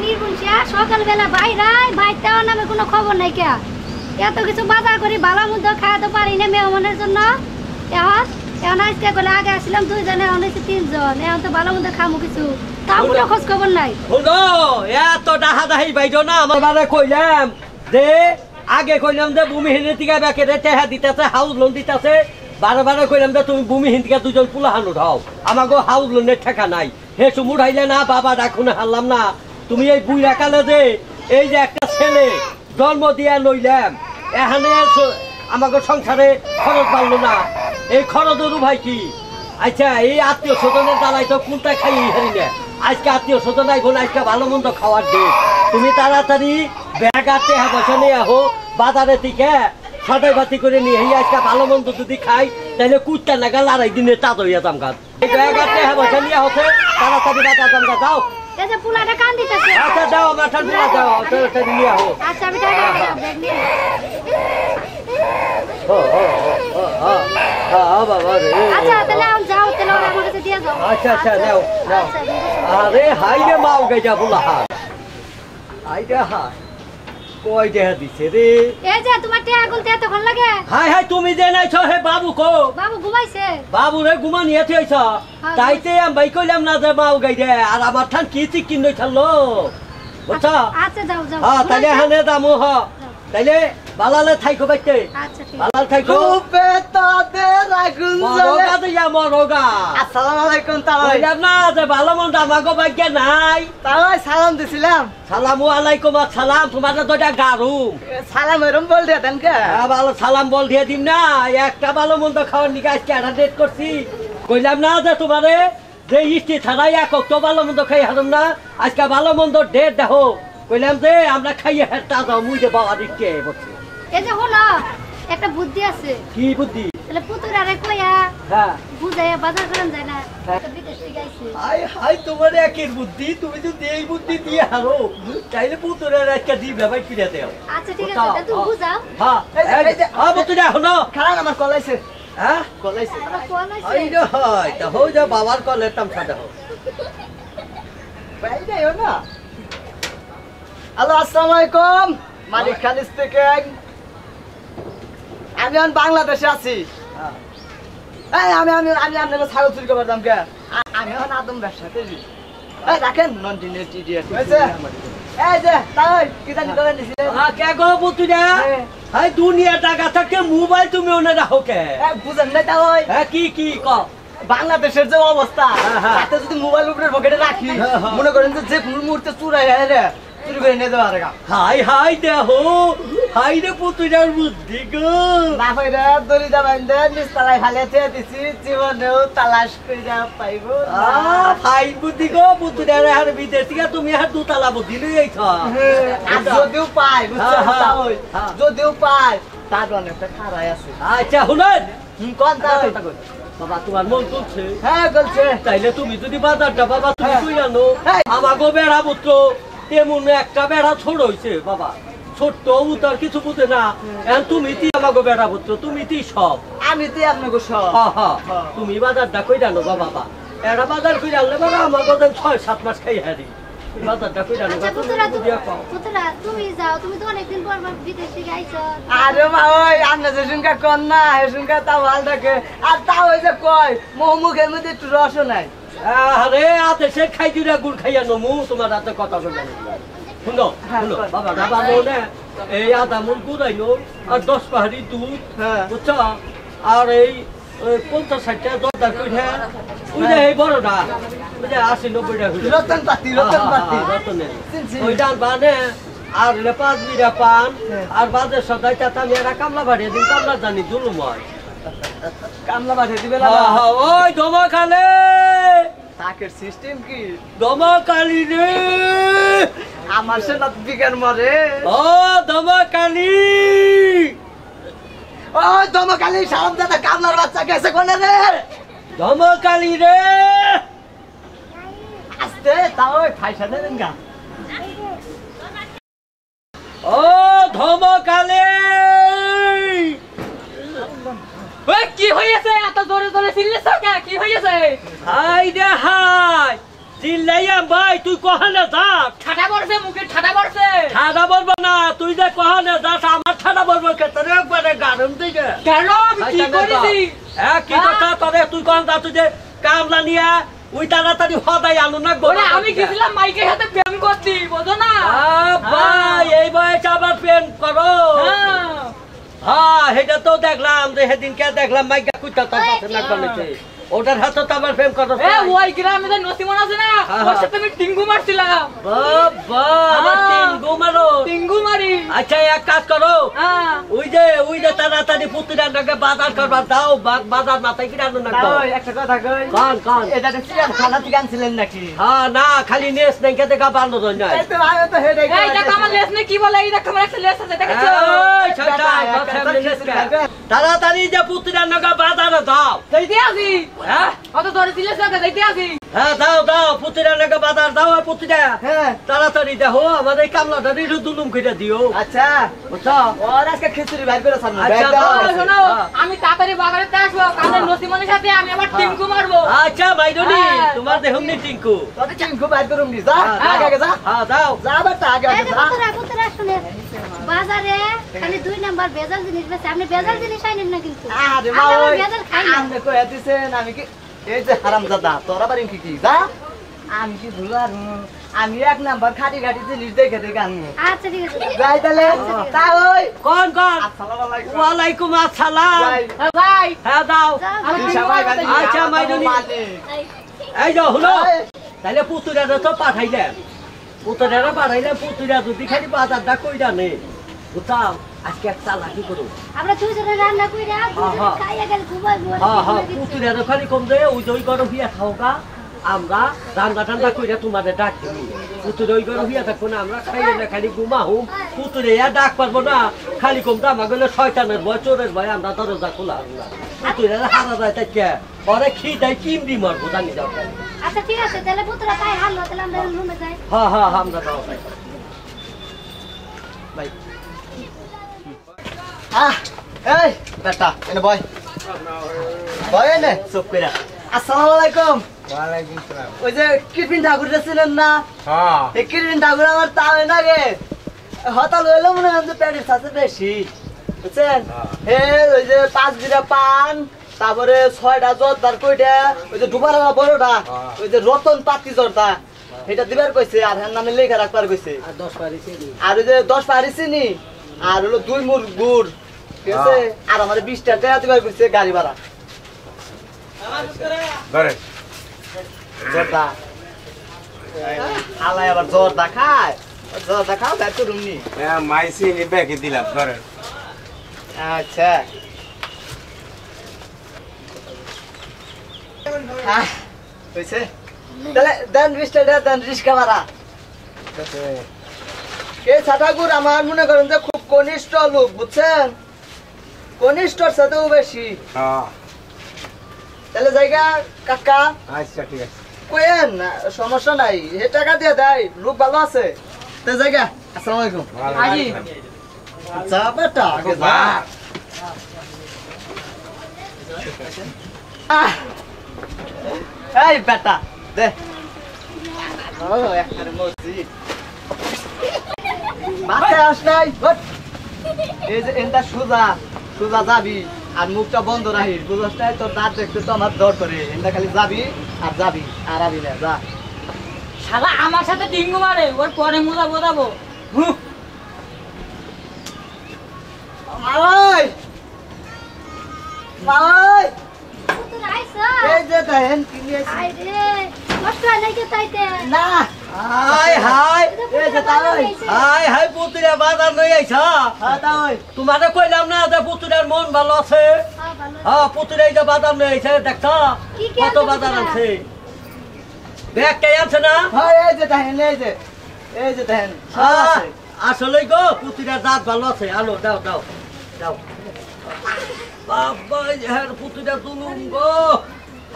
নির্বংশিয়া সকালবেলা বাইরাই বাইরটাও নামে কোনো খবর নাই কে এত কিছু বাজার করি ভালো মন্দ খাওয়াতে পারি না মেহমানের জন্য এখন এখন আজকে করে আগে আসলাম 2 জনে এখন হচ্ছে 3 জন এখন তো ভালো মন্দ খামু কিছু তাও কোনো খোঁজ খবর নাই শুনো এত ডাহাদাহি বাইজো না আমার কইলাম যে আগে কইলাম যে ভূমিহীনের টিকা ব্যাকেটে টেহা দিতেছে হাউস লোন দিতেছে বারে কইলাম যে তুমি ভূমিহীন টিকা 2 জন পুলাহান উঠাও আমাকে হাউস লোনের টাকা নাই হে তুমি উঠাইলে না বাবা ডাকুন হারলাম না তুমি এই বুইরা কালে যে এই যে একটা ছেলে জন্ম দিয়া লইলাম এখানে আমাকে সংসারে খরচ বাড়লো না এই খরচের ভাই কি আচ্ছা এই আত্মীয় স্বজনের জ্বালাই তো কোনটা খাই হারি না আজকে আত্মীয় স্বজন আইবো না আজকে ভালো মন্দ খাওয়ার দিন তুমি তাড়াতাড়ি ব্যাগ আটে বসে নিয়ে আহো বাজারে থেকে সদাই বাতি করে নিয়ে আজকে ভালো মন্দ যদি খাই তাহলে কুত্তা নাগাল 2.5 দিনে চাঁদ হইয়া দাম গাছ এই ব্যাগ আটে বসে নিয়ে হতে তাড়াতাড়ি বাজার দাম গাছ দাও এই যে পুলাটা কান দিতেছে আচ্ছা দাও আমার ঠান পুলা দাও তাড়াতাড়ি নিয়ে আহো আচ্ছা আমি টাকা ব্যাগ নিয়ে বাবা রে আচ্ছা তাহলে আম যাও তাহলে আমার কাছে দিয়ে যাও আচ্ছা নাও নাও আরে হাই রে মাও গাইজা বুলা হাই রে হাই কই দেয়া দিছে রে এই যে তোমার টিয়া গুনতে এতক্ষণ লাগে হাই তুমি যে নাইছো হে বাবু কো বাবু ঘুমাইছে বাবু রে ঘুমা নিয়ে থইছ তাইতে আমি ভাই কইলাম না যে মাও গাই দে আর আমার ঠান কি চিকিন নই থাললো বুঝছো আচ্ছা যাও যাও তাইলে হানে দামু হ তাইলে বালালে থাইকো বাইতে আচ্ছা ঠিক বালাল থাইকো পেটাতে রাখুন মরগা দিয়া মরগা আসসালামু আলাইকুম তাই কইলাম না যে ভালো মন্দ আমাগো ভাগ্যে নাই তাই সালাম দিছিলাম সালামু আলাইকুম আসসালাম তোমাদের দুইটা গারুম সালাম এরম বল দিয়ে দেন কে ভালো সালাম বল দিয়ে দিম না একটা ভালো মন্দ খাওয়ার নিকে আজকে একটা ডেট করছি কইলাম না যে তোমারে যে ইষ্টি ছাড়াই একক তো ভালো মন্দ খাই হারুম না আজকে ভালো মন্দ ডেট দেখো কইলাম যে আমরা খাইয়ে হেঁটা যাও মুই যে বাবা দিকে বলছি এই যে হলো একটা বুদ্ধি আছে কি বুদ্ধি তাহলে পুতুরারে কইয়া হ্যাঁ বুঝাইয়া বাজার করেন যায় না বিদেশ থেকে আইছে হাই তোমার একের বুদ্ধি তুমি যদি এই বুদ্ধি দিয়ে হারো তাইলে পুতুরের একটা দিবে ভাই কিনে দেও আচ্ছা ঠিক আছে তুমি বুঝাও হ্যাঁ হ্যাঁ বুতুরা হলো খারাপ আমার কলাইছে হ্যাঁ কলাইছে আমার ফোন আইছে এই রে হয় তা হই যা বাবার কলে তামসা দেখো ভাই যাইও না হ্যালো আসসালামু আলাইকুম মালিক খালিস থেকে আমি এখন বাংলাদেশে আছি এই আমি আমি আমি আপনাকে ছাগল চুরি করতাম কে আমি এখন আদম ব্যবসাতে এই রাখেন নন টিডিএস হয়েছে এই যে তাই কি জানি করে নিছিলে কে গো পুতুরা হাই দুনিয়া টাকা থাকে মোবাইল তুমি ওনে রাখো কে বুঝেন না তাই হ্যাঁ কি ক বাংলাদেশের যে অবস্থা তাতে যদি মোবাইল উপরে পকেটে রাখি মনে করেন যে কোনো মুহূর্তে চুরাই রে চুরি করে নিয়ে যাওয়ার গা হাই দেখো হাই রে পুতুরার বুদ্ধি গো না হইরা দড়ি যাবেন দে নিস্তালায় খালিতে দিছি জীবনেও তালাশ কইরা পাইবো হাই বুদ্ধি গো পুতুরার আর বিদেশ থেকে তুমি আর দুতলা বুদ্ধি লই আইছ আর যদিও পাই বুঝছেন তাই যদিও পাই তার অনেকটা খারাই আছে আচ্ছা শুনুন কোন তাই বাবা তোমার মন তুলছে হ্যাঁ বলছে তাইলে তুমি যদি বাজারটা বাবা তুমি কই আনো আমাগো বেড়া পুত্র তেমন একটা বেড়া ছোট হইছে বাবা ছোট্ট উতার কিছু বুঝে না এখন তুমি তি আমাগো বেড়া পুত্র তুমি তি সব আমি তি আপনাকে সব তুমি বাজারটা কই আনো বাবা এরা বাজার কই আনলে বাবা আমাগো 6-7 মাস খাই হারি বাজারটা কই আনো আচ্ছা পুতুরা তুমি যাও তুমি তো অনেকদিন পর বিদেশ থেকে আইছো আরে ভাই আমরা যে শুনকা কোন না শুনকা তা ভাল থাকে আর তা ওই যে কয় মুখের মধ্যে একটু রস নাই আরে আতে সে খাই দিরা গুড় খাইয়া নমু তোমার হাতে কথা বলবে শুনো শুনো বাবা বাবা নে এই আদা মুল গুড়াইনো আর 10 পাহাড়ি দুধ বুঝছো আর এই 50-60টা দরদার কইরা ওই যে এই বড়টা ওই যে 80-90টা রতন পাতি রতনের ওই ডান বানে আর লে 5 বিরা পান আর বাজে সদাই তাতা মেরা কামলা বাড়িয়ে দিন কামলা জানি জুলুম হয় কামলা বাড়িয়ে দিবে না ওই দমা খালে তাকের সিস্টেম কি দমা কালি রে আমার সে নাত বিজ্ঞান মরে ও দমা কালি ও দমা কালি সালাম দাদা কামলার বাচ্চা গেছে কোনে রে দমা কালি রে আস্তে তাও খাইছা দেন গা ও দমা কালি কি হইছে এত জোরে জোরে চিল্লাছ কে কি হইছে হাই রে হাই চিল্লাইয়াম ভাই তুই কহানে যাস ঠাডা পড়ছে মুখে ঠাডা পড়ছে ঠাডা বলবো না তুই যে কহানে যাস আমার ঠাডা বলবো ক্ষেত্রে একবারে গারম দিকে কেন আমি কি করেছি হ্যাঁ কি কথা তবে তুই কখন যা তুই যে কামলা নিয়া ওই তাড়াতাড়ি হদাই আনো না ওরে আমি গেছিলাম মাইকের সাথে প্রেম করতে বুঝো না ভাই এই বয়সে আবার প্রেম করো হ্যাঁ সেটা তো দেখলাম যে সেদিনকে দেখলাম মাইকা কুইটা তার পাশে না করলেছে ওটার হাতে তো আবার প্রেম করো ওই গ্রামে যে নসিমন আছে না ওর সাথে আমি টিঙ্গু মারছিলাম বাবা টিঙ্গু মারো টিঙ্গু মারি আচ্ছা এক কাজ করো ওই যে তাড়াতাড়ি পুত্রের নাকি বাজার করবার দাও বাজার মাথায় কিনে আনো না একটা কথা কই কোন এটা খানা থেকে আনছিলেন নাকি হ্যাঁ না খালি নেস নাই কে দেখা বান্ধ নয় এই তো আমি তো হেডে এই দেখ আমার লেস নে কি বলে এই দেখ আমার একটা লেস আছে দেখেছো এই ছয়টা তাড়াতাড়ি যে পুত্রের নাকি বাজারে দাও যাইতে আসি হ্যাঁ কত ধরে দিলে স্যার যাইতে আসি হ্যাঁ দাও পুত্রের নাকি বাজার দাও আর পুত্রা হ্যাঁ তাড়াতাড়ি দেখো আমাদের কামলাটা একটু দুলুম করে দিও আচ্ছা বুঝছো ওর আজকে খিচুড়ি বাইর করে সামনে আচ্ছা, শোনো আমি তাড়াতাড়ি বাগানে আসবো কারণ নসিমনের সাথে আমি আবার টিঙ্গু মারবো আচ্ছা মাইদনি তোমার দেখুন টিঙ্কু তোর টিঙ্কু বাইর করুম নি যা আগে যা হ্যাঁ দাও যা বেটা আগে এই যে যা পুত্রা শুনে বাজারে খালি 2 নাম্বার ভেজাল জিনিস বেচে আপনি ভেজাল জিনিস আইনেন না কিন্তু আরে মা আমরা ওই ভেজাল খাই না আমনে কই দিছেন আমি কি এই যে হারামজাদা তোরা বাড়ি কি যা আমি কি ভুল আর আমি এক নাম্বার খাটি খাটি জিনিস দেখে দেখে আনবো আচ্ছা ঠিক আছে যাই তাহলে তা ওই কোন আসসালামু আলাইকুম ওয়ালাইকুম আসসালাম ভাই হ্যাঁ দাও আমি সবাই গালি আচ্ছা মাইদনি এই যে হলো তাহলে পুতুরা তো পাঠাইলাম পুতুরা যদি খালি বাজারটা কইরা নে বুঝতাম আজকে এক চালাকি করো আমরা দুজনে রান্না কইরা দুজনে খাইয়া গেল ঘুমাইবো হ্যাঁ পুতুরা তো খালি কম দেয় ওই দই গরম হিয়া খাওগা আমরা রান্না টান্না কইরা তোমাদের ডাক দিবি পুতুরে ওই গরম হিয়া থাকবো না আমরা খাইলে না খালি ঘুমাহু পুতুরে ডাক পারবো না খালি কম দাম গেলে শয়তানের ভয় চোরের ভয় আমরা দরজা খোলা পুতুরে হারা যায় তাকে পরে খিদাই চিমড়ি মারবো জানি যাও আচ্ছা ঠিক আছে তাহলে পুত্রা তাই হালো তাহলে আমরা রুমে যাই হ্যাঁ আমরা যাও তাই ভাই এই বেটা এনে বয় বয় এনে চুপ কইরা আসসালামু আলাইকুম ওয়ালাইকুম সালাম ওই যে কিরপিন ঠাকুর ছিলেন না হ্যাঁ এই কিরপিন ঠাকুর আমার তাই না গে হতাল হইলো মনে হয় যে পেটের সাথে বেশি বুঝছেন হে ওই যে 5 বিড়া পান তারপরে 6টা জর্দার কইটা ওই যে ডুবারা বড়টা ওই যে রতন পাতি জর্দা এটা দিবার কইছে আর এর নামে লেখা রাখবার কইছে আর 10 পারি চিনি আর ওই যে 10 পারি চিনি আর হলো 2 মুর গুড় ঠিক আছে আর আমারে 20 টাকা দিবার কইছে গাড়ি ভাড়া ধরে জর্দা আলাই আবার জর্দা খায় জর্দা খাও ব্যাগ তো রুমনি মাইসি ব্যাগে দিলাম ধরে আচ্ছা হয়েছে তাহলে দেন 20 টাকা দেন রিস্কা ভাড়া কে ঠাকুর আমার মনে করেন যে খুব কনিষ্ঠ লোক বুঝছেন কনিষ্ঠর সাথেও বেশি হ্যাঁ তাহলে জায়গা কাকা আচ্ছা ঠিক আছে কইেন সমস্যা নাই হে টাকা দিয়ে দেয় লোক ভালো আছে তো জায়গা আসসালামু আলাইকুম আজি যা বেটা আগে যা এই বেটা দে ও একবারে মসজিদ মাথায় আস নাই এই যে এটা সোজা সোজা যাবি আর মুখটা বন্ধ রাখিস বুঝছ নাই তোর দাঁত দেখতে তো আমার দর করে এটা খালি যাবি আর আবি না যা শালা আমার সাথে টিঙ্গু মারে ওর পরে মুলা বোঝাবো মাওই মাওই পুত্রা আইছো এই যে দেখেন কি নিয়েছি আই রে কষ্ট হয় নাকি তাইতে না হাই এই যে তাই হাই পুতুরা বাজার লই আইছা হ্যাঁ তাই তোমারে কইলাম না যে পুতুরার মন ভালো আছে হ্যাঁ ভালো হ্যাঁ পুতুরা এই যে বাজার লই আইছে দেখতা কি কি কত আনছে বাজার পুতুরা? আছে দেখ কে আছে না হ্যাঁ এই যে দেখেন এই যে দেখেন সব আছে আসলে গো পুতুরার দাঁত ভালো আছে আলো দাও বাবা এর পুতুরা তুলুম গো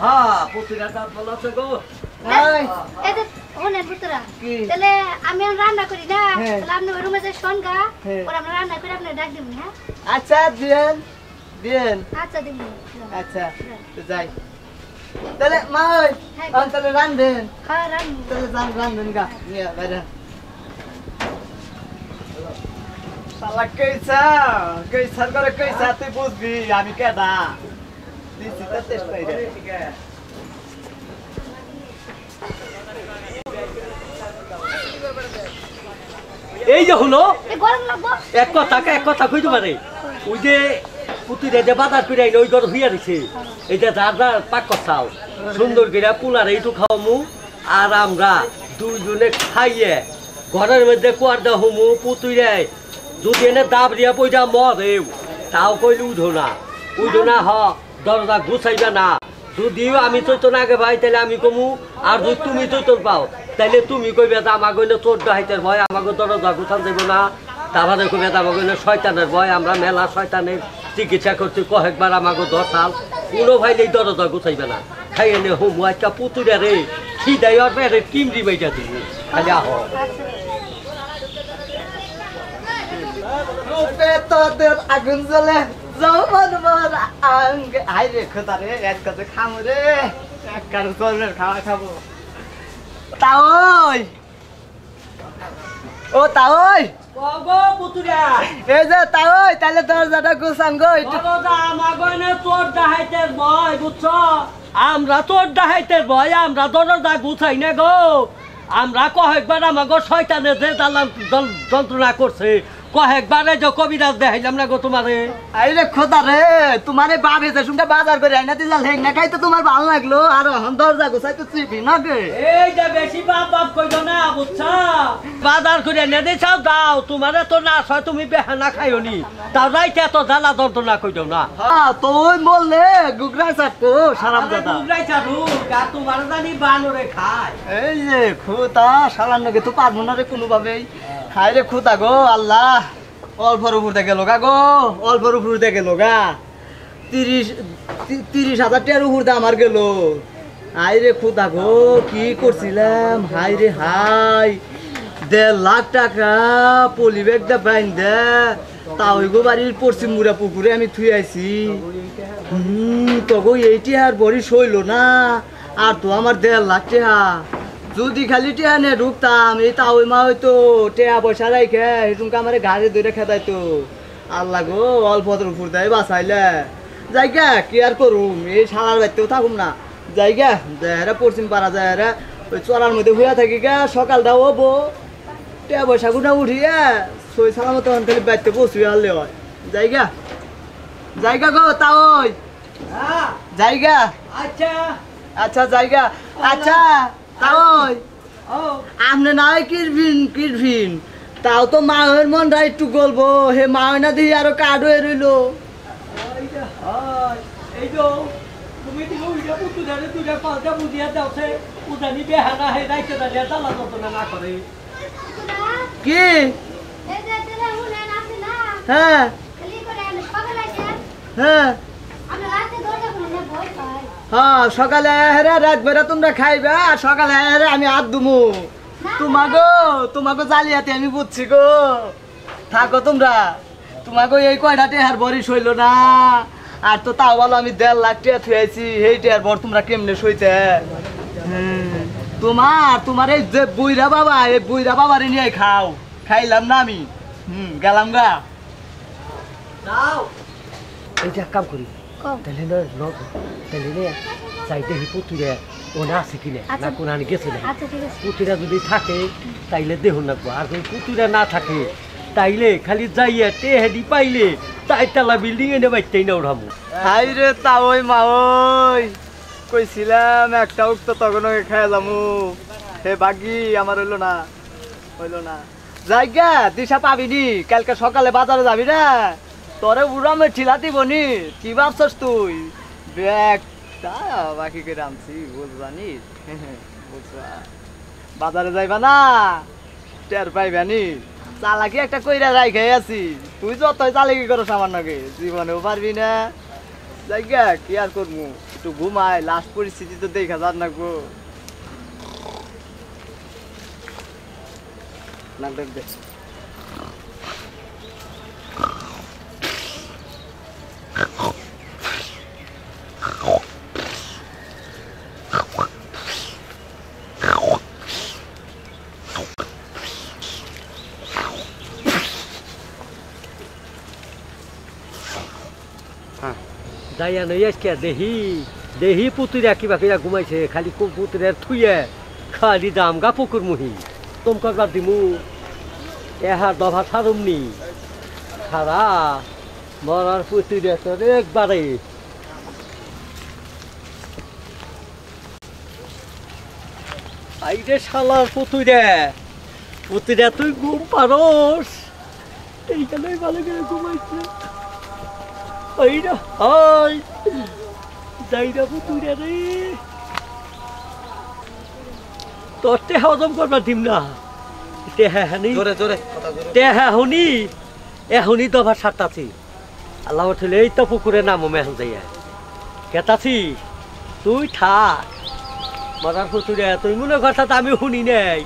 হ্যাঁ পুতুরার দাঁত ভালো আছে গো এই এই যে ওনে পুত্রা কি? তাহলে আমি রান্না করি না হ্যাঁ। তাহলে আপনি রুমে যাই শোনগা হ্যাঁ। পরে আমরা রান্না করে আপনি ডাক দিবেন হ্যাঁ আচ্ছা দিয়েন আচ্ছা দিবেন আচ্ছা তো যাই তাহলে মা ওই তাহলে রান্ধেন হ্যাঁ রান্না তাহলে রান্ধেন গা নিয়ে বাইরে শালা কইসার করে কইসা তুই বুঝবি আমি কেডা দিছি তো চেষ্টা করে এই যে হলো এই গরম লাগবো এক কথা কইতে পারে ওই যে পুতুরে যে বাজার করে আইলো ওই ঘর হইয়া দিছে এইটা যার পাক চাও সুন্দর করে পুলার এইটু খাওয়ামু আর আমরা দুইজনে খাইয়ে ঘরের মধ্যে কুয়ার দা হুমু পুতুরে যদি এনে দাব দিয়া পয়সা মরেও তাও কইলে উঠো না হ দরজা গুছাইবা না যদিও আমি চৈতন আগে ভাই তাহলে আমি কমু আর যদি তুমি চৈতন পাও তাহলে তুমি কইবে যে আমাকে চোর ডাহাইতের ভয় আমাকে দরজা গুছান দেব না তারপরে কইবে আমাকে শয়তানের ভয় আমরা মেলা শয়তানের চিকিৎসা করছি কয়েকবার আমাকে 10 সাল কোনো ভাই এই দরজা গুছাইবে না খাইয়ে নে হুমু একটা পুতুরে রে খিদাই আর পেটে কিমরি বাইটা দিব খালি আহ রূপে তোদের আগুন জ্বলে যৌবন মোর আঙ্গে আই রে খোদা রে এক কাছে খামু রে এক কার চলবে খাওয়া খাবো তাওই ও তাওই গো পুতুরা এই যে তাওই তাহলে দরজাটা গুছান গো একটু দরজা আমাগনে চোর ডাহাইতের ভয় বুঝছো আমরা চোর ডাহাইতের ভয় আমরা দরজা গুছাই না গো আমরা কয়েকবার আমাকে শয়তানের যে যন্ত্রণা করছে কয়েকবারে যে কবিরাজ দেখাইলাম না গো তোমারে আরে খোদা রে তোমারে বাবে যে শুনটা বাজার করে আইনা দিলা হেং না খাই তো তোমার ভালো লাগলো আর হন দরজা গোছাই তো চিপি না গে এই যে বেশি বাপ কইতো না বুঝছা বাজার করে এনে দিছাও দাও তোমারে তো না হয় তুমি বেহানা খাইও নি তাও রাইতে এত জ্বালা যন্ত্রণা কইতো না হ্যাঁ তুই বললে গুগরাই চাটকো সারাম দাদা গুগরাই চাটু গা তোমার জানি বানরে খায় এই যে খুদা শালার নগে তো পারবো না রে কোনোভাবেই হাই রে খুদা গো আল্লাহ অল্পর উপর থেকে লোগা গো অল্পর উপর থেকে লোগা 30,000 টাকার উপর দাম আর গেল হাই রে খুদা গো কি করছিলাম হাই রে হাই 1.5 লাখ টাকা পলি ব্যাগ দা বাইন দে তাও গো বাড়ির পশ্চিম মুড়া পুকুরে আমি থুই আইছি তগো এইটি আর বড়ি সইল না আর তো আমার 1.5 লাখ টাকা যদি খালি টিয়া নে ঢুকতাম এই তা ওই মা হয়তো টিয়া পয়সা রাইখে সেটুমকে আমার ঘাড়ে ধরে খেদাইতো আল্লাহ গো অল্পর উপর দেয় বাঁচাইলে জায়গা কি আর করুম এই শালার বাড়িতেও থাকুম না জায়গা যারা পশ্চিম পাড়া যায় ওই চড়ার মধ্যে হইয়া থাকি গা সকালটা হবো টিয়া পয়সা গুনা উঠিয়ে সই সালাম তখন খালি বাড়িতে বসবি আনলে হয় জায়গা জায়গা গো তা ওই জায়গা আচ্ছা আচ্ছা জায়গা আচ্ছা তাই আপনি নাই কিরভিন তাও তো মায়ের মনটা একটু গলবো হে মা না দিয়ে আরো কার্ড হয়ে রইল এই তো তুমি তো ওইটা পুতুরে তুই পাঁচটা বুঝিয়ে দাওছে উদানি বেহানা হে রাইতে দাঁড়িয়ে জ্বালা যন্ত্রণা না করে কি এই যে তেরা হুনে নাচি না হ্যাঁ খালি করে সকালে আসে হ্যাঁ আমরা রাতে দরজা খুলে ভয় পাই হ্যাঁ সকালে হেরা রাত বেড়া তোমরা খাইবে আর সকালে হেরা আমি হাত দুমু তোমাকে জালিয়াতে আমি বুঝছি গো থাকো তোমরা তোমাকে এই কয়টা টেহার বড়ি সইল না আর তো তাও বলো আমি 1.5 লাখ টাকা থুয়েছি এই টেহার বর তোমরা কেমনে সইতে তোমার এই যে বুইরা বাবা এই বুইরা বাবারে নিয়ে খাও খাইলাম না আমি গেলাম গা দাও এইটা কাম করি তাহলে তাহলে চাইতে হি পুতুরে ও না আছে কিনে না কোন আনি গেছে না আচ্ছা ঠিক আছে পুতুরা যদি থাকে তাইলে দেহ নাকবো আর যদি পুতুরা না থাকে তাইলে খালি যাইয়া টেহাডি পাইলে 4 তলা বিল্ডিং এনে বাইতেই না উঠাবো হাই রে তা ওই মা ওই কইছিলাম একটা উক্ত তখন খাইলামু হে বাগি আমার হইলো না জায়গা দিশা পাবিনি কালকে সকালে বাজারে যাবি না তোরে উড়ামে ঠিলা দিবনি কি ভাবছস তুই ব্যাগ বাকি করে আনছি বুঝবানি বুঝবা বাজারে যাইবা না টের পাইবানি চালাকি একটা কইরা রাইখাই আছি তুই যতই চালাকি করো সামান্যকে জীবনেও পারবি না জায়গা কি আর করবো একটু ঘুমাই লাস্ট পরিস্থিতি তো দেখা যান না গো না দেখ দে যাইয়া নই আজকে দেহি দেহি পুতুরা কিবা কিবা ঘুমাইছে খালি পুতুরের থুয়ে খালি দাম গা পুকুর মুহি তোমকার দিমু এহা দফা সারুমনি সারা মরার পুতুরে তোর একবারে আইরে শালার পুতুরে পুতুরে তুই ঘুম পারস এইখানে ভালো করে ঘুমাইছে আইরা আই যাইরা পুতুরে রে তোর টেহা হজম করবার দিম না টেহা হানি জোরে জোরে টেহা হুনি এহুনি দফা সারতাছি আল্লাহ ঠেলে এই তো পুকুরে নামো মেহন যাইয়া কেতাছি তুই থাক মরার পুতুরে তুই মনে কথা তো আমি শুনি নাই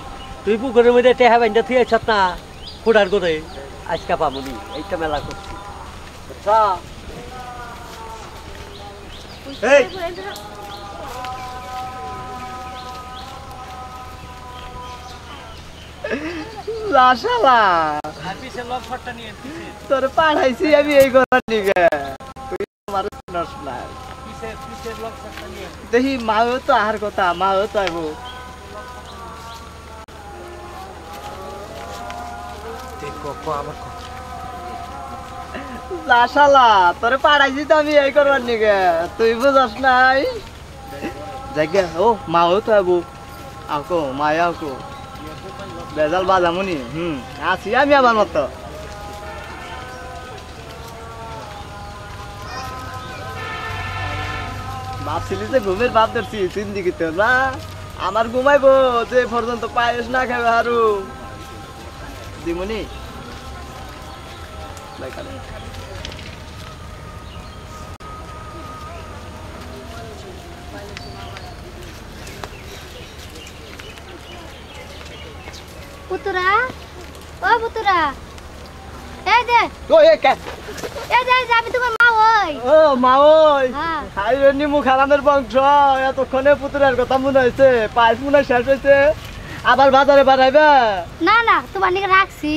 তুই পুকুরের মধ্যে টেহা বাইন্দা তুই আইসাত না ফুটার করে আজকা পাবনি এইটা মেলা করছি বুঝছা এই লাশালা তোর পাঠাইছি আমি এই করার নিগে তুই আমার নস না দেখি মাও তো আহার কথা মাও তো আইব লাশালা তোর পাঠাইছি তো আমি এই করবার নিগে তুই বুঝাস নাই জায়গা ও মাও তো আইব আউকো মায়া আউকো বেজাল বাজামুনি আছি আমি আমার মতো ভাবছিলি যে ঘুমের ভাব ধরছি সিন্দিকিতে না আমার ঘুমাইবো যে পর্যন্ত পায়েস না খাবে হারু দিমুনি পুতুরা ও পুতুরা এই দে ও এ কে এই দে আমি তোমার মা ওই ও মা ওই হ্যাঁ হাই রে নিমু খালামের বংশ এতক্ষণে পুতুরের কথা মনে হয়েছে পায়েস মনে শেষ হয়েছে আবার বাজারে বাড়াইবে না না তোমার নিকে রাখছি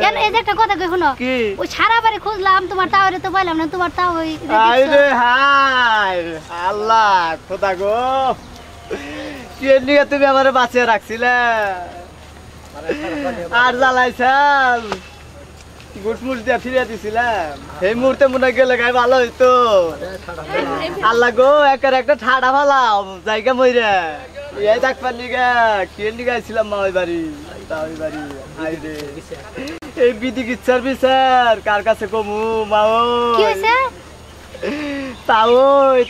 কেন এই যে একটা কথা কই শুনো কি ওই সারা বাড়ি খুঁজলাম তোমার টাওয়ারে তো পাইলাম না তোমার টাও ওই হাই রে হাই আল্লাহ খোদা গো কি নিয়ে তুমি আমারে বাঁচিয়ে রাখছিলে আর জ্বালাইছাল গুটমুট দিয়ে ফিরে দিছিলাম এই মুহূর্তে মনে গেলে গায়ে ভালো হইতো আল্লাহ গো একের একটা ঠাডা ফালাও জায়গা মইরা এই দেখ পারলি গা কে নিয়ে গাইছিলাম মা ওই বাড়ি ওই বাড়ি হাই রে এই বিধি কিচ্ছার বিচার কার কাছে কমু মা কি হইছে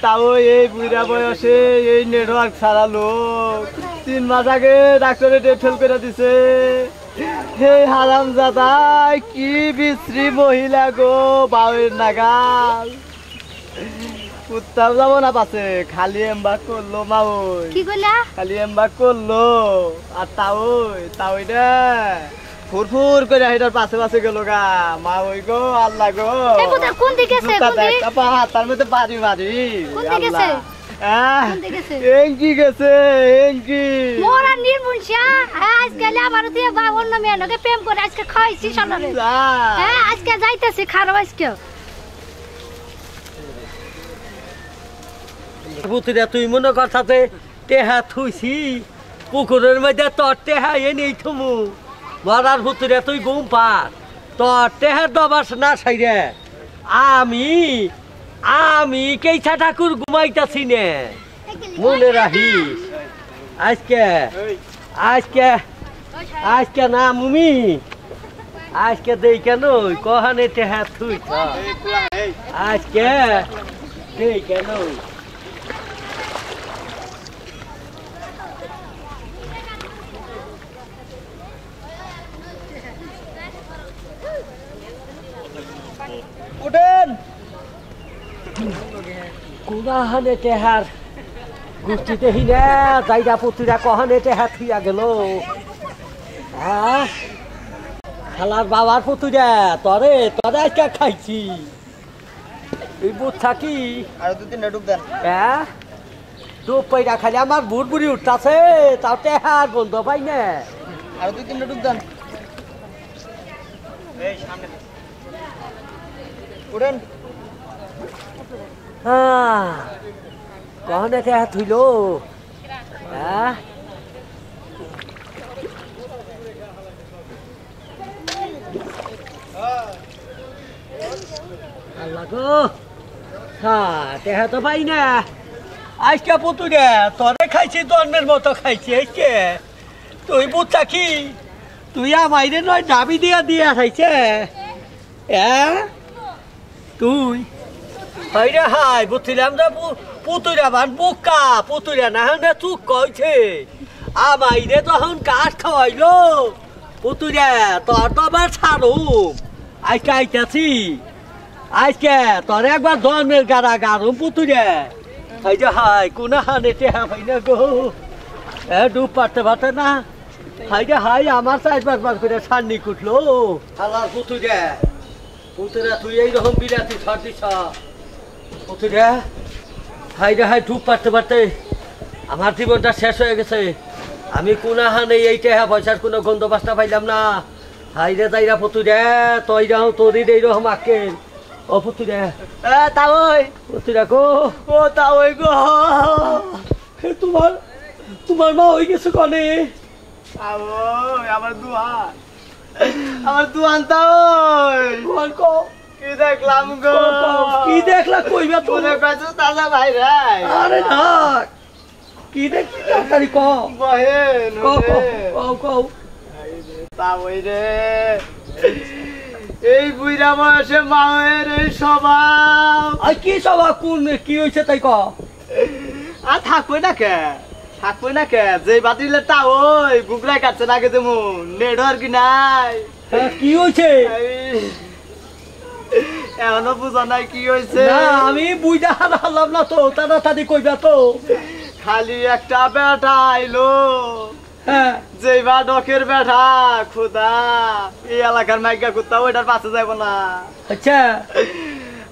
তাও এই বুড়া বয়সে এই নেটওয়ার্ক ছাড়া লোক 3 মাস আগে ডাক্তারে ডেট ফেল করে দিছে হে হারাম জাদাই কি বিশ্রী মহিলা গো বাউের নাগাল উত্তাপ যাব না পাছে খালি এমবা করলো মা ওই কি কইলা খালি এমবা করলো আর তাও রে ফুরফুর করে হেটার পাশে পাশে গেল গা মা ওই গো আল্লাহ গো এই পুতুরা কোন দিকে আছে কোন দিকে তার মধ্যে বাড়ি কোন দিকে আছে কোন দিকে আছে এঙ্কি গেছে এঙ্কি মোরা নির্মুনশা আজ গেলে আমার দিয়ে বা অন্য মেয়ে লগে প্রেম করে আজকে খাইছি সনরে হ্যাঁ আজকে যাইতেছি খারাপ আজকে পুতুরে তুই মনে কথাতে টেহা থুইছি পুকুরের মধ্যে তোর টেহা এ নেই থুমু মরার পুতুরে তুই ঘুম পার তোর টেহার দবাস না সাইরে আমি কেইছা ঠাকুর ঘুমাইতাছি নে মনে রাখিস আজকে না মুমি আজকে দেই কেন কহানে টেহা থুই আজকে দেই কেন উঠেন কোনাহানে টেহার গুষ্টিতে হিনে যাইরা পুতুরা কহানে টেহা থুইয়া গেল হ্যাঁ খালার বাবার পুতুরা তরে আজকে খাইছি তুই বুঝ থাকি আর 2-3 ডুব দেন হ্যাঁ ডুব পাইরা খালি আমার বুড় বুড়ি উঠতাছে তাও টেহার বন্ধ পাই না আর 2-3 ডুব দেন এই সামনে উঠেন কহনে তে হাত হইল হ্যাঁ আল্লাহ গো হ্যাঁ তেহা তো পাই না আজকে পুতুরে তোরে খাইছি জন্মের মতো খাইছি আজকে তুই বুঝছা কি তুই আমাইরে নয় দাবি দিয়া দিয়া খাইছে তুই হাইরে হাই বুঝছিলাম যে পুতুরা বান বুকা পুতুরা না হলে চুক কইছে আমাইরে তখন কাঠ খাওয়াইলো পুতুরা তোর তো আবার ছাড়ুম আজকে আইতাছি আজকে তোর একবার জন্মের গাড়া গাড়ুম পুতুরে এই যে হাই কোনা হানে টেহা ভাই না গো ডুব পারতে পারতে না হাই যে হাই আমার চাষবাস করে ছান্নি কুটলো হালার পুতুরে পুতুরা তুই এইরকম বিরাতি ছাড় দিছ পুতুরে হাই রে হাই ডুব পারতে পারতে আমার জীবনটা শেষ হয়ে গেছে আমি কোনা হানে এই টেহা পয়সার কোনো গন্ধবাসটা পাইলাম না হাই রে তাইরা পুতুরে তই যাও তোরই এইরকম আকেল ও পুতুরে তাওই পুতুরা গো ও তাওই গো তোমার তোমার মা হয়ে গেছে কনে আমার দুয়ান তাওই কি দেখলাম গো কি দেখলা কইবা তো তোরে কাছে তাজা ভাই রাই আরে না কি দেখলি তাড়াতাড়ি ক বহেন কও তাওই রে এই বুইরা বয়সে মায়ের এই স্বভাব আর কি সবা কোন কি হইছে তাই ক আর থাকবে না কে যে বাতিলে তা ওই গুগলাই কাটছে নাকি তেমন নেটওয়ার্ক কি নাই কি হইছে এখনো বুঝা নাই কি হয়েছে না আমি বুইরা হারালাম না তো তাড়াতাড়ি কইবা তো খালি একটা বেটা আইলো হ্যাঁ যেইবা ডকের বেটা খুদা এই এলাকার মাইকা কুত্তা ওইটার পাশে যাইব না আচ্ছা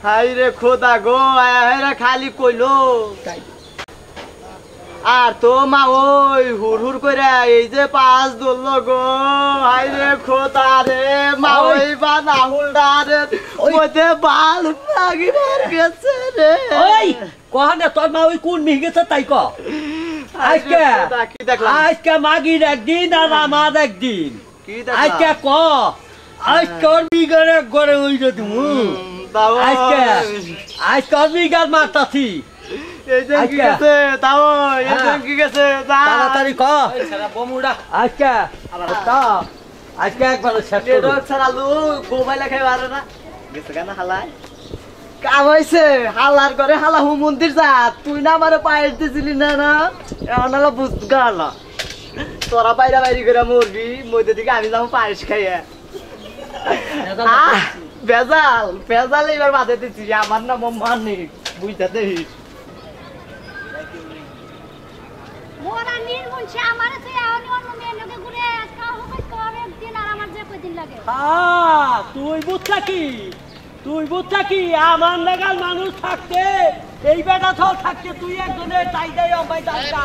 হাই রে খোদা গো হাইরা খালি কইলো আর তো মা ওই হুর হুর করে এই যে পাঁচ ধরলো গো হাই রে খোদা রে মা ওই বা না হুলডা রে ওইতে বাল লাগিবার গেছে রে ওই কহনে তোর মা ওই কোন মিহি গেছে তাই ক আজকে কি দেখলাম আজকে মাগির একদিন আর আমার একদিন কি আজকে ক আজকে ওর বিগারে গড়ে হইছে তুমি আজকে ওর বিগার মারতাছি এই যে কি গেছে তাও এই যে কি গেছে তাড়াতাড়ি ক বমুড়া আজকে আজকে একবার শেষ নেটওয়ার্ক ছাড়ালু মোবাইল খাই পারে না গেছে কেন হালাই কাম হইছে হালার করে হালা হু মন্দির যা তুই না আমারে পায়ের দিছিলি না না এখন হলো বুঝ গেল তোরা বাইরা বাইরি করে মরবি মধ্যে দিকে আমি যাবো পায়েস খাইয়া বেজাল এবার বাদে দিচ্ছি আমার নাম মানি বুঝতে দেখিস মোরা নির্মূল সে আমারে তুই আনি অন্য মেয়ে লোকে ঘুরে কাউ হবে করে দিন আর আমার যে কয়দিন লাগে তুই বুঝছা কি আমার নাগাল মানুষ থাকতে এই বেটা ছল থাকতে তুই একজনের তাই দেয় অবাই দাঁড়া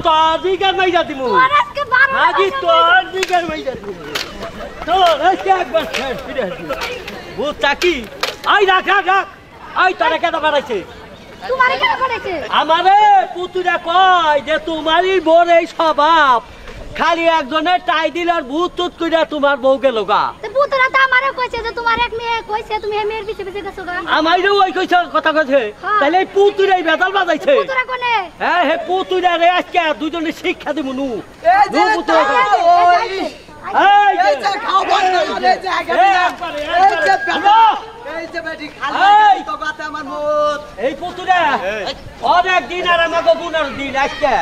তোর বিঘার মাইজা দিমু তোর আজকে 12 আগে তোর বিঘার মাইজা দিমু তোর আজকে একবার ফিরে আসবি বুঝছা কি আই রাখ আই তোরা কেন বাড়াইছে তোমারে কেন পড়েছে আমারে পুতুরা কয় যে তোমারই বোর এই স্বভাব খালি একজনের টাই দিলার ভূত তুত কইরা তোমার বউ গেল গা তো পুতরা তো আমারে কইছে যে তোমার এক মেয়ে কইছে তুমি এই মেয়ের পিছে পিছে গেছো গা আমারও ওই কইছে কথা কইছে তাহলে এই পুতুরাই বেদাল বাজাইছে পুতরা কোনে হ্যাঁ হে পুতুরা রে আজকে দুজনে শিক্ষা দিব নু নু পুতুরা এই যে খাও বন্ধ করে এই যে এই যে বেটি খালি তো গাতে আমার মুত এই পুতুরা অনেক দিন আর আমাকে গুনার দিন আজকে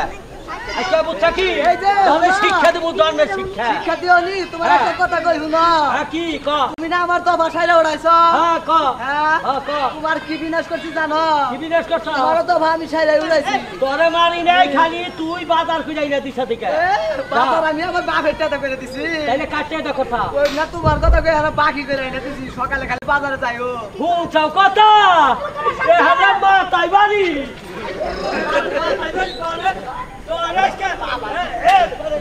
আজকে বুঝছা কি তাহলে শিক্ষা দেবো জন্মের শিক্ষা শিক্ষা দিও নি তোমার একটা কথা কই শুনো কি ক তুমি না আমার তো ভাষায় উড়াইছো হ্যাঁ ক হ্যাঁ ক তোমার কি বিনাশ করছি জানো কি বিনাশ করছ আমার তো ভাবি ছাইরা উড়াইছি তোরে মারি নাই খালি তুই বাজার খুঁজাই না দিছা থেকে বাবার আমি আমার বাপের টাকা করে দিছি তাইলে কাটে দা কথা ওই না তোমার কথা কই আর বাকি করে এনে দিছি সকালে খালি বাজারে যাইও বুঝছাও কথা এ হাজার মা তাই বাড়ি একবারে